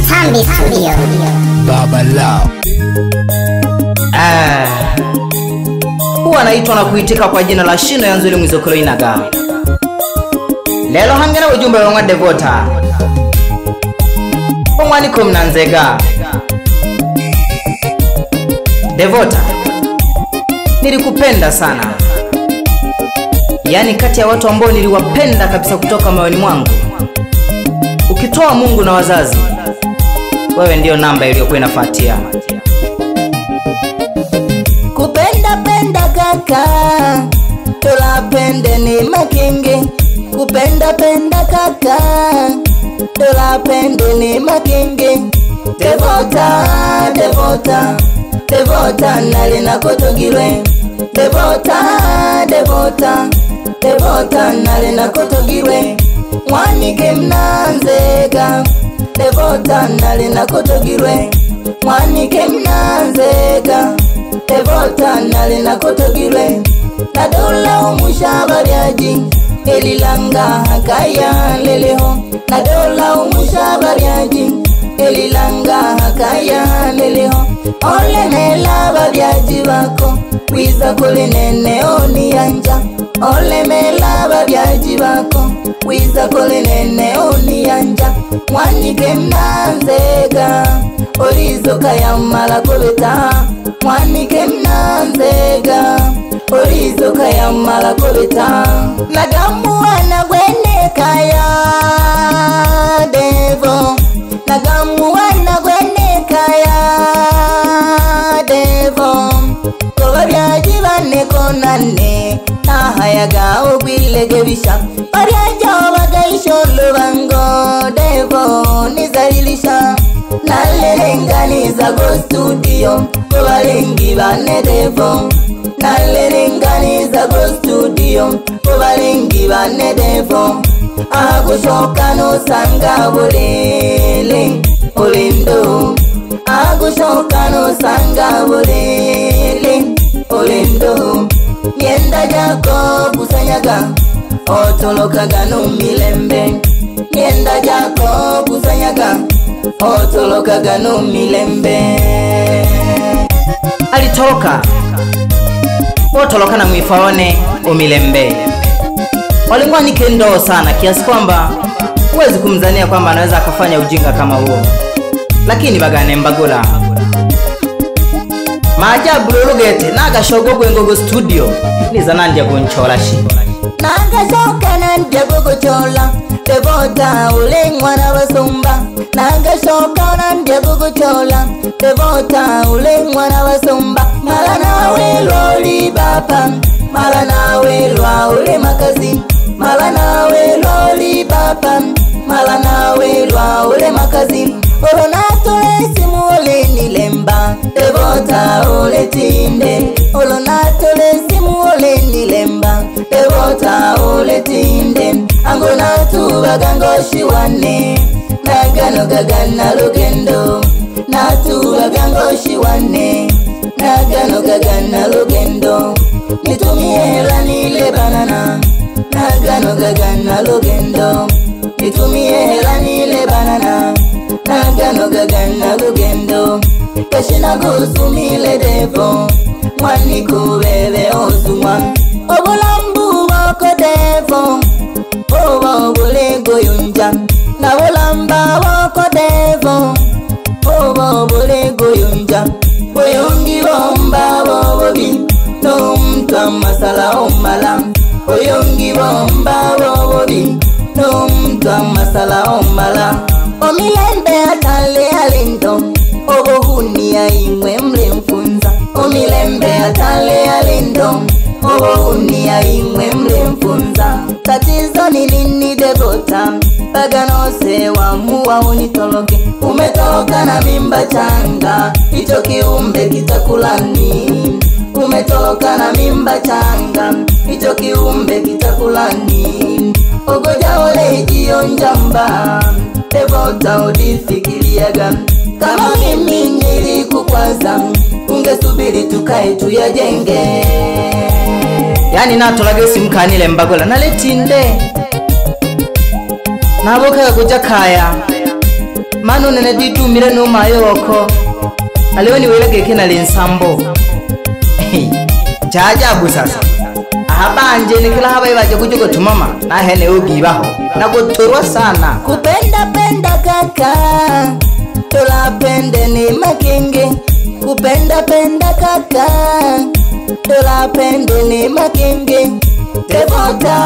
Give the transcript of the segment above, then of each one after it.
Tambi Studio Baba Lao. Huwa anaitwa na kuitika kwa jina la Shino ya Nzuri Mwizokolo Inaga. Lelo hangena ujumbe wa Devota Omwani kumnanzega Devota, nilikupenda sana. Yani kati ya watu ambao niliwapenda kabisa kutoka moyoni mwangu, ukitoa Mungu na wazazi, wewe ndio namba iliyokuwa inafuatia. Kupenda penda kaka, tolapende ni makinge. Kupenda penda kaka, tolapende ni makinge. Devota, Devota, Devota nale nakotogirwe. Devota, Devota, Devota nale nakotogirwe. Mwanike mnanzega. Devota nale nakotogirwe. Mwanike mnanzega. Devota nale nakotogirwe. Nadola umushabaryaji elilanga hakaya leleho. Nadola umushabaryaji elilanga hakaya leleho. Ole mela babyaji bako wiza kule nene oni yanja. Ole mela babyaji bako wiza kule nene oni yanja. Mwanike mnanzega orizo kaya mala kobeta. Mwanike mnanzega orizo kaya mala kobeta. Nagamu wana gwene kaya Devo. Nagamu wana gwene kaya Devo. Kobabyaji bane konane nahayaga ogwilege bisha. Baryaja bagaisholo bango Devo nizalilisha. Nalerenganiza go studio kobalengi bane Devo. Nalerenganiza go studio kobalengi bane Devo. Agushoka no sanga bolele olendo. Agushoka no sanga bolele olendo. Mienda jako kusanyaga otolokaga no milembe. Mienda jako kusanyaga otolokaga no milembe. Alitoroka otoloka na mwifaone umilembe. Walikuwa ni kendo sana kiasi kwamba huwezi kumzania kwamba anaweza akafanya ujinga kama huo. Lakini bagane mbagula maajabu lolugete naga shogogwe ngogo studio niza nandya gonchola shi. Naga shoka nandya gogochola. Devota ule mwana wasomba. Naga shoka nandya gogochola. Devota ule mwana wasomba. Mala nawe loli bapa. Mala nawe lwa ule makazi. Mala nawe loli bapa. Mala nawe lwa ule makazi. Olona tole simu ole nilemba. Devota ole tinde. Olona tole simu ole nilemba. Devota ole tinde. Angona tubaga ngoshi wane. Nagano gagana lugendo. Natubaga ngoshi wane. Nagano gagana lugendo. Nitumie hela nile banana. Nagano gagana lugendo. Nitumie hela nile banana. Nagano gagana lugendo. Kashina gusumile Devo. Mwani kubebe ozuma. Obulambu wako Devo. Owa obulego yunja. Na bulamba wako Devo. Owa obulego yunja. Oyongi bomba bobobi. No mtwa masala omala. Oyongi bomba bobobi. No mtwa masala omala. Omilembe atale alindo. Obohunia imwe mlemfunza. Omilembe atale alindo. Obohunia imwe mlemfunza. Tatizo ni nini Devota? Paganose wa muwa unitoloke. Umetoka na mimba changa. Icho kiumbe kitakulani. Umetoka na mimba changa. Icho kiumbe kitakulani. Ogoja ole jio njamba. Devota udifikiriaga. Kama mimi nilikukwaza, ungesubiri tukae tuyajenge. Yani natolage usimkanile mbagola naletinde. naboka kuja kaya manu nene ditumire no mayoko alioni welege kena lensambo jajabu sasa abanje nikila haba ibaje kujugo tumama na hene ugibaho nagotorwa sana kupenda penda kaka tolapende ni makenge kupenda penda kaka tolapende ni makenge devota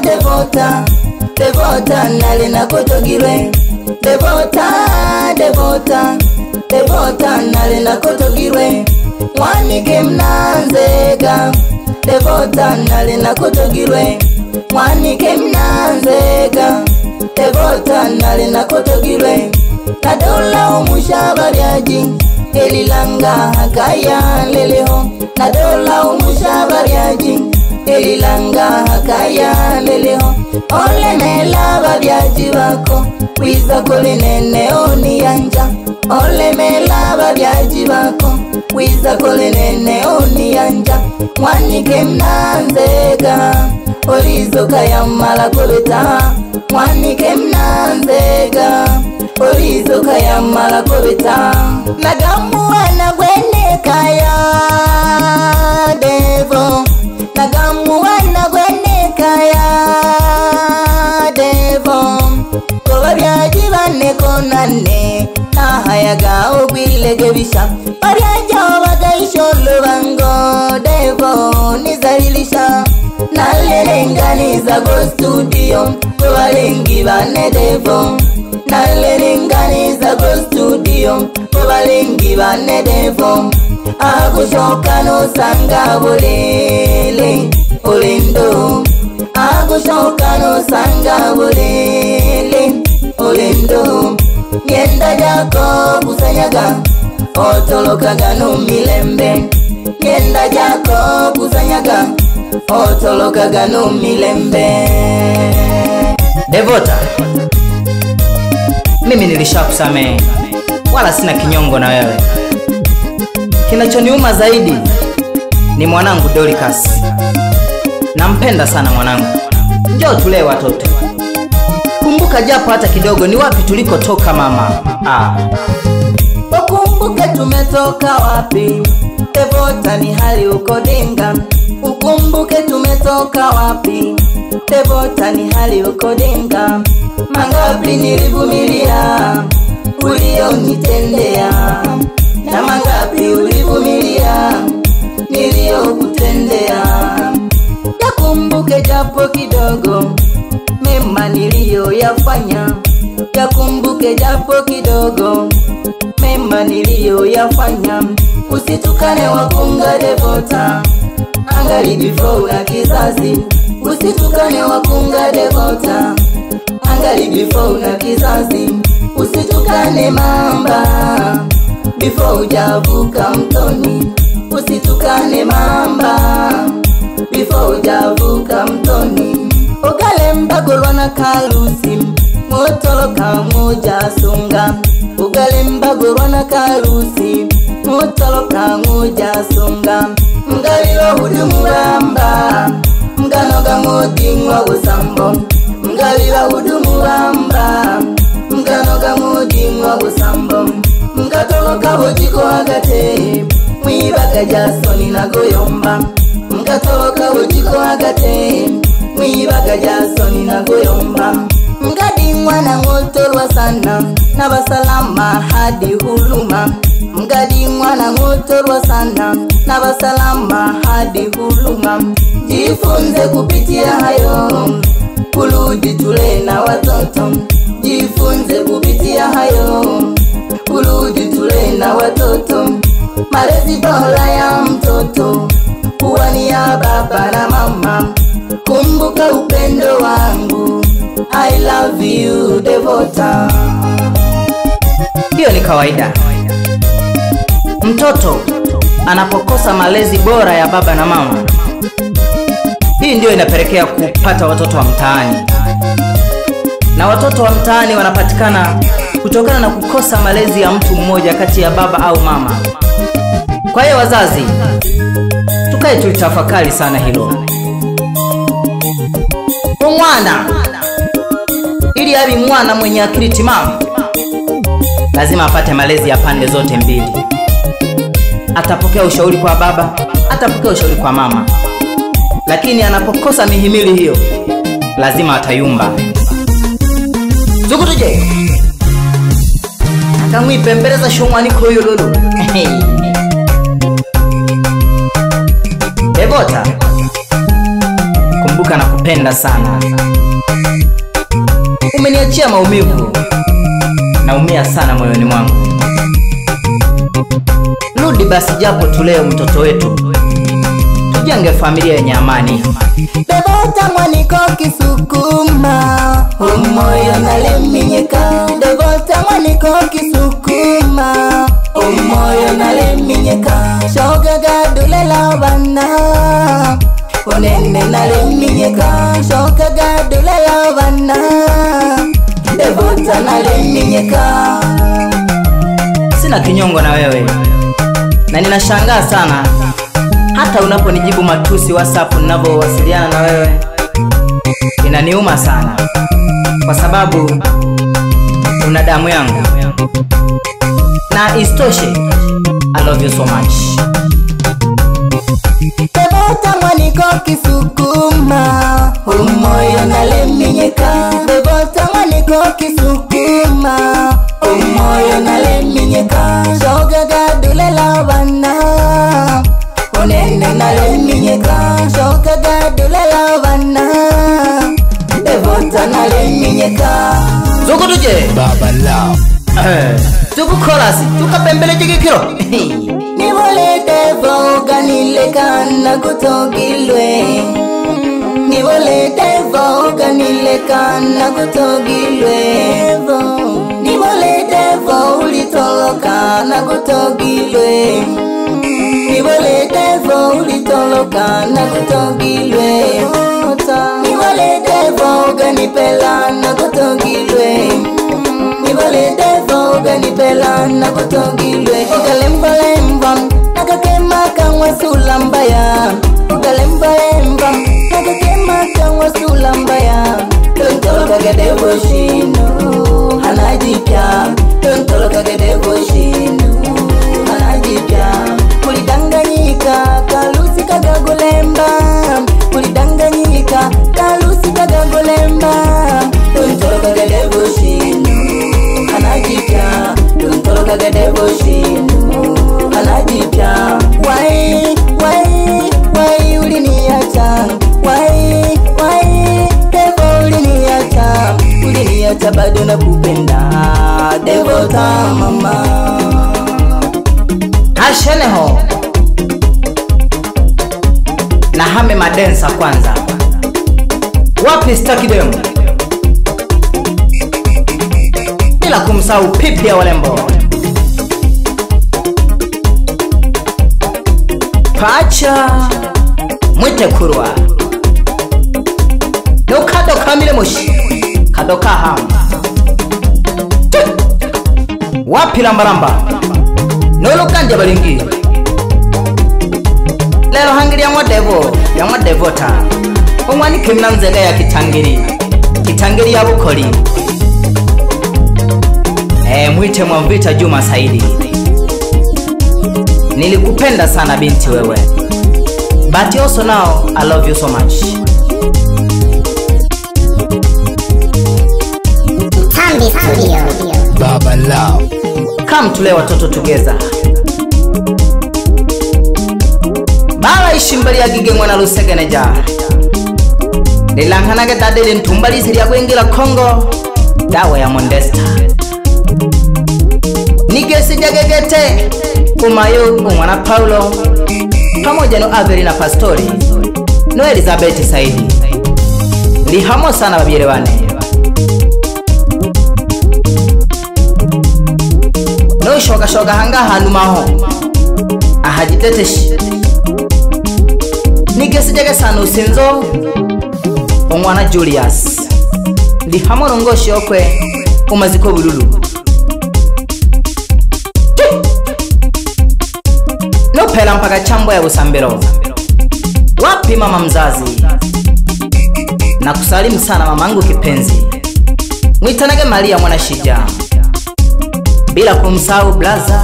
devota devota nale nakotogirwe devota devota devota nale nakotogirwe mwanike mnanzega devota nale nakotogirwe mwanike mnanzega devota nale nakotogirwe nadola umushabaryaji elilanga hakaya leleho nadola umushabaryaji elilanga hakaya leleho ole mela babyaji bako wiza kole nene oni yanja ole mela babyaji bako wiza kole nene oni yanja mwanike mnanzega orizoka yamala kobeta mwanike mnanzega orizoka yamala kobeta nagamu wana gwene kaya devo nagamu wana gwene kaya devo kobabyaji bane konane nahayaga ogwilege bisha baryaja bagaisholo bango devo nizalilisha nalerenganiza go studio kobalengi bane devo nalerenganiza go studio kobalengi bane devo agushoka no sanga bolele olendo agushoka no sanga bolele olendo ngenda jako kusanyaga otolokaga no milembe ngenda jako kusanyaga otolokaga no milembe Devota mimi nilishakusamehe wala sina kinyongo na wewe kinachoniuma zaidi ni mwanangu Dorcas nampenda sana mwanangu njoo tulee watoto kumbuka japo hata kidogo ni wapi tulikotoka mama ukumbuke tumetoka wapi Devota ni hali uko Dinga ukumbuke tumetoka wapi Devota ni hali uko Dinga mangapi nilivumilia ulionitendea na mangapi ulivumilia niliyokutendea yakumbuke japo kidogo mema niliyoyafanya yakumbuke japo kidogo mema niliyoyafanya usitukane wakunga Devota angali before na kizazi usitukane wakunga Devota angali before na kizazi usitukane mamba before ujavuka mtoni usitukane mamba before ujavuka mtoni ugalemba golwana kalusi motoloka moja songa ugalemba golwana kalusi motoloka moja songa mgaliwa hudumu bamba mganoga modingwa usambo mgaliwa hudumu bamba mganoga modingwa usambo mgatoloka hojiko agate mwibaga jasoni nagoyomba mgatoloka hojiko agate mwibaga jasoni nagoyomba mgadi mwana ngotolwa sana na basalama hadi huluma mgadi mwana ngotolwa sana na basalama hadi huluma jifunze kupitia hayo kurudi tule na watoto jifunze kupitia hayo kurudi tule na watoto malezi bora ya mtoto huwa ni ya baba na mama kumbuka upendo wangu I love you Devota hiyo ni kawaida mtoto anapokosa malezi bora ya baba na mama hii ndio inapelekea kupata watoto wa mtaani na watoto wa mtaani wanapatikana kutokana na kukosa malezi ya mtu mmoja kati ya baba au mama kwa hiyo wazazi tukae tulitafakari sana hilo umwana Ili awe mwana mwenye akili timamu, lazima apate malezi ya pande zote mbili. Atapokea ushauri kwa baba, atapokea ushauri kwa mama. Lakini anapokosa mihimili hiyo, lazima atayumba. Zukutuje akamwipembeleza shomwaniko huyo lulu. Devota, kumbuka na kupenda sana. Umeniachia maumivu, naumia sana moyoni mwangu. Rudi basi japo tuleo mtoto wetu, tujenge familia yenye amani. Devota mwaniko kisukuma, umoyo naleminyeka. Devota mwaniko kisukuma, umoyo naleminyeka. Shoga gadulela bana, unene naleminyeka. Shoga gadulela bana, Devota naleminyeka. Sina kinyongo na wewe, na ninashangaa sana hata unaponijibu matusi WhatsApp ninapowasiliana na wewe. Inaniuma sana kwa sababu una damu yangu. Na istoshe, I love you so much. Devota mwaniko kisukuma, umoyo naleminyeka. Devota mwaniko kisukuma, umoyo naleminyeka. Shoga gadulela bana, unene naleminyeka. Shoga gadulela bana, Devota naleminyeka. Zukutuje Baba Lao. Tukukolasi, tukapembele jikikiro. Nibole devo ganileka na kutogilwe. Nibole devo ganileka na kutogilwe. Nibole devo ulitoloka na kutogilwe. Nibole devo ulitoloka na kutogilwe. Nibole devo ganipela na kutogilwe. Nibole devo ganipela na kutogilwe. Ugalemba nakakema kangwa sulambaya. Ugalemba nakakema kangwa sulambaya. Tontoloka gedevo shino hanajipya. Tontoloka gedevo shino hanajipya. Kulidanganyika kalusi kagagolemba. Kulidanganyika kalusi kagagolemba. Tontoloka gedevo shino hanajipya. Tontoloka gedevo shino hanajipya. Why uliniacha? Why Devo uliniacha? Uliniacha bado nakupenda Devota mama. Asheneho na hame madensa kwanza. Wapi staki demu? Bila kumsahau pipi ya walembo. Pacha mwite kurwa. Nukado kamile mushi kadoka hamu. Wapi lambaramba? Nolo kanja balingi. Lelo hangiri ya mwa Devota. Umwani kimna nzega ya kitangiri ya bukoli. Mwite Mwavita Juma Saidi. Nilikupenda sana binti wewe. But also now I love you so much. Tambi Studio. Baba Lao. Come tule watoto together. Bala ishimbali ya gigengwa na lusegeneja. Nilanghanage dadele ntumbali siri ya kuingira Kongo. Dawa ya Mondesta. Nigesi jagegete. Umayo umwana Paulo. Pamoja no Averi na Pastori. No Elizabeth Saidi. Lihamo sana babiere wane. No shoga hanga hanumaho. Ahajiteteshi. Nigesi jage sana usinzo. Umwana Julius. Lihamo nongoshi okwe. Umaziko bululu. No pela mpaka chambo ya Busambiro. Wapi mama mzazi? Na kusalimu sana mamangu kipenzi. Mwitanage Maria mwana shija, bila kumsahau blaza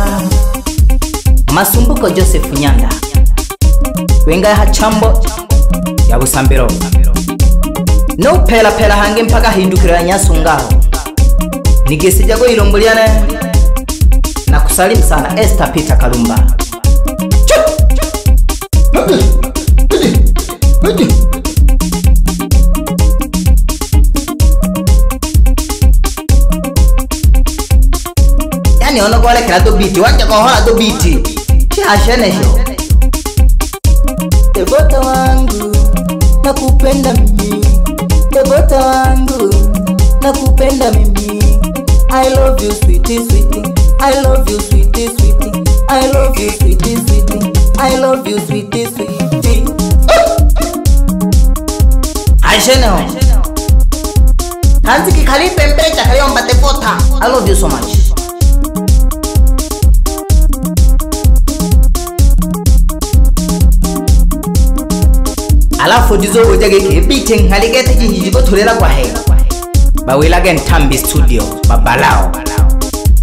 Masumbuko Joseph Nyanda, wenga hachambo ya Busambiro, no pela pela hange mpaka hindukira Nyasungaho. Nikisijago ilombuliane na kusalimu sana Esther Peter Kalumba. Yani ono kwa lekera do biti, wanja kwa hola do biti. Ashene sho. Devota wangu, nakupenda mimi. Devota wangu, nakupenda mimi. I love you sweetie sweetie. I love you sweetie sweetie. I love you sweetie sweetie. I love you sweetie sweetie. Ashene ho. Kanzi kikalipe mbecha kaliomba Devota. I love you so much. Alafu dizo ujage ke beating haligete jinjigo tulera kwa he bawilage Ntambi Studio babalao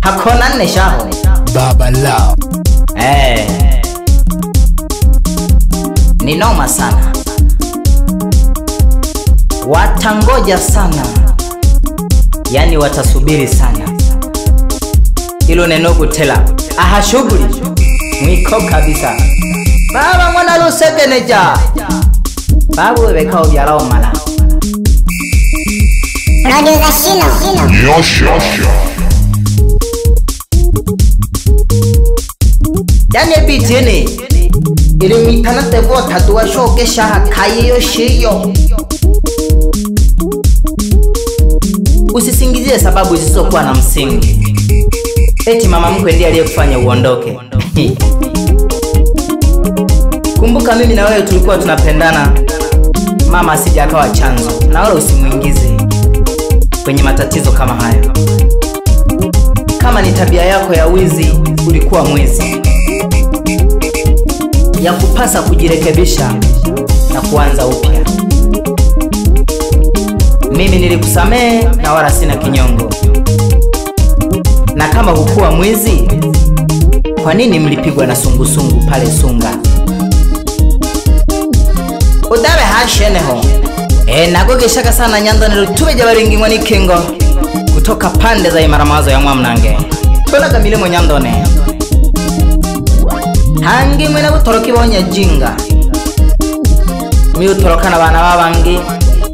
hakona neshaho babalao ni noma sana, watangoja sana, yani watasubiri sana. Ilo neno kutela aha shughuli mwiko kabisa. Baba mwana lusegeneja babu weka ubyalao mala Producer Shino. Yosho yani bitini ili mitana Devota tuwa shoke shaha kayo shiyo. Usisingizie sababu zisizokuwa na msingi eti mama mkwe ndiye aliyekufanya uondoke. Kumbuka mimi na wewe tulikuwa tunapendana, mama asije akawa chanzo, na wala usimuingize kwenye matatizo kama hayo. Kama ni tabia yako ya wizi, ulikuwa mwizi, ya kupasa kujirekebisha na kuanza upya. Mimi nilikusamehe na wala sina kinyongo. Na kama hukuwa mwizi, kwa nini mlipigwa na sungusungu pale Sunga? Udabe hashene ho. Nagogeshaka sana Nyandonero tubeje baringimwa ni Kingo kutoka pande za Imaramazo ya Mwamnange. Tolaga milemo Nyandone. Hangi mwena butoroki bonya jinga. Mi utorokana bana babangi.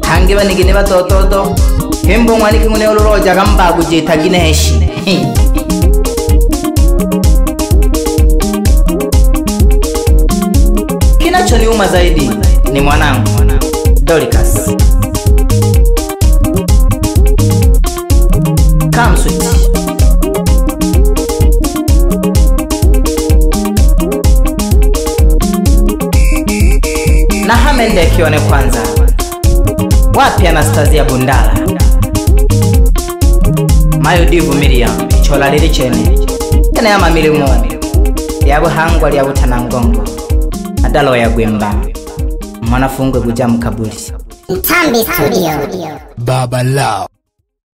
Hangi banigine batototo. Kembo mwani kingune oluroja gamba gujita gineshi. Kinachoniuma zaidi ni mwanangu Dorcas. Come sweet. Na Hamende kione kwanza. Wapi Anastasia Bundala? Mayo Divu Miriam chola lili chene. Kena ya mamilimu yabo hangwa liya butanangongo adalo ya gwemba mwanafungwe kuja mkabuli. Ntambi Studio. babalao